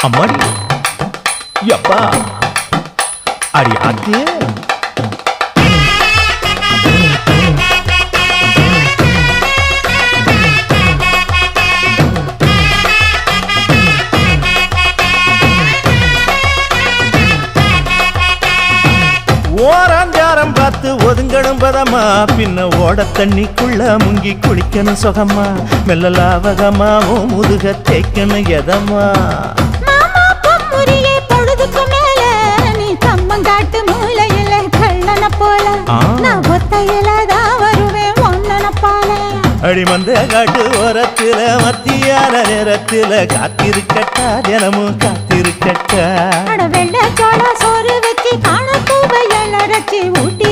அம்மாடி யப்பா அடி ஆத்தே ஓராஞ்சாரம் பார்த்து ஒதுங்கணும் பதமா பின்ன ஓட தண்ணிக்குள்ள முங்கி குளிக்கணும் சுகமா மெல்ல லாவகமா ஓ முதுக தேய்க்கணும் எதமா காட்டு மூலையில கள்ளன போல நான் ஒத்தையில தான் வருவேன் ஒன்னன போல அடிமந்த காட்டு ஓரத்துல மத்தியான நேரத்துல காத்திருக்கட்டா தினமும் காத்திருக்கட்டா வெள்ளை சோள சோறு வச்சு காண பூவையல் அரைச்சி ஊட்டி